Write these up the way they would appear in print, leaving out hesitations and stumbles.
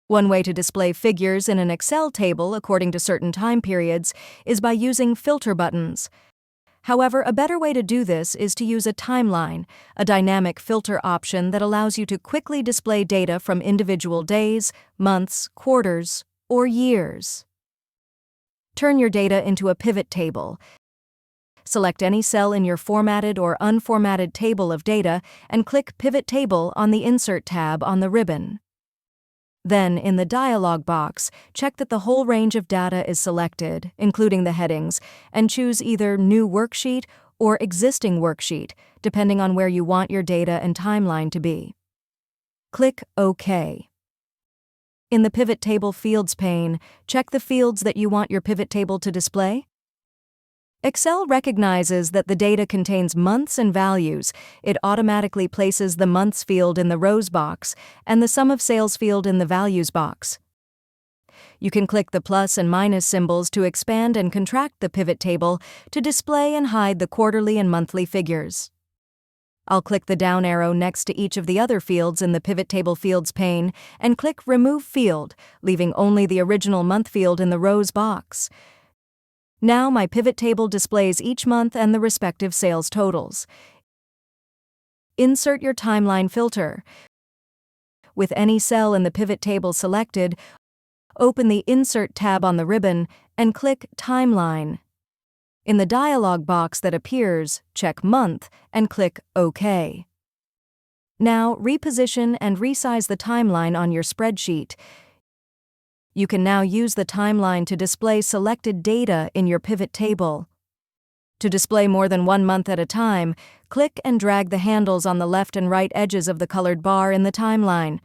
One way to display figures in an Excel table according to certain time periods is by using filter buttons. However, a better way to do this is to use a timeline, a dynamic filter option that allows you to quickly display data from individual days, months, quarters, or years. Turn your data into a pivot table. Select any cell in your formatted or unformatted table of data and click Pivot Table on the Insert tab on the ribbon. Then, in the dialog box, check that the whole range of data is selected, including the headings, and choose either New Worksheet or Existing Worksheet, depending on where you want your data and timeline to be. Click OK. In the Pivot Table Fields pane, check the fields that you want your pivot table to display. Excel recognizes that the data contains months and values. It automatically places the months field in the rows box and the sum of sales field in the values box. You can click the plus and minus symbols to expand and contract the pivot table to display and hide the quarterly and monthly figures. I'll click the down arrow next to each of the other fields in the Pivot Table Fields pane and click Remove Field, leaving only the original month field in the rows box. Now my pivot table displays each month and the respective sales totals. Insert your timeline filter. With any cell in the pivot table selected, open the Insert tab on the ribbon and click Timeline. In the dialog box that appears, check Month and click OK. Now reposition and resize the timeline on your spreadsheet. You can now use the timeline to display selected data in your pivot table. To display more than one month at a time, click and drag the handles on the left and right edges of the colored bar in the timeline.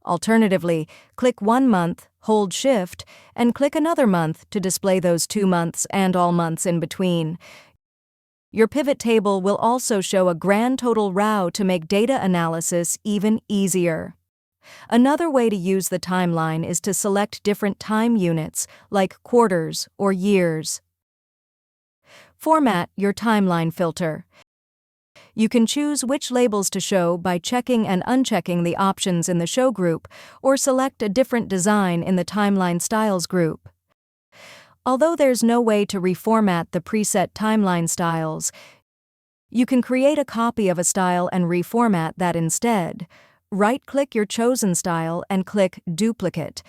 Alternatively, click one month, hold Shift, and click another month to display those 2 months and all months in between. Your pivot table will also show a grand total row to make data analysis even easier. Another way to use the timeline is to select different time units, like quarters or years. Format your timeline filter. You can choose which labels to show by checking and unchecking the options in the Show group, or select a different design in the Timeline Styles group. Although there's no way to reformat the preset timeline styles, you can create a copy of a style and reformat that instead. Right-click your chosen style and click Duplicate.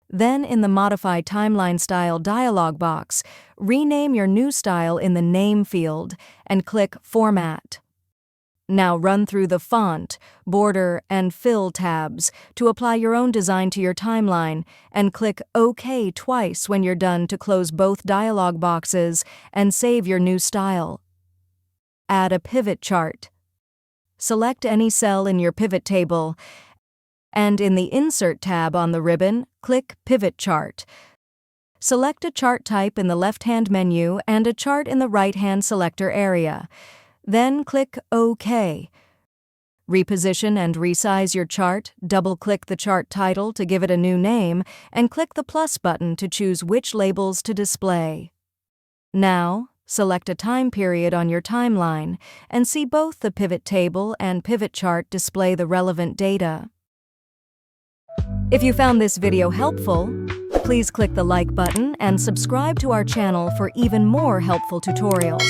Then, in the Modify Timeline Style dialog box, rename your new style in the Name field and click Format. Now run through the Font, Border, and Fill tabs to apply your own design to your timeline, and click OK twice when you're done to close both dialog boxes and save your new style. Add a pivot chart. Select any cell in your pivot table, and in the Insert tab on the ribbon, click Pivot Chart. Select a chart type in the left-hand menu and a chart in the right-hand selector area. Then click OK. Reposition and resize your chart, double-click the chart title to give it a new name, and click the plus button to choose which labels to display. Now, select a time period on your timeline and see both the pivot table and pivot chart display the relevant data. If you found this video helpful, please click the like button and subscribe to our channel for even more helpful tutorials.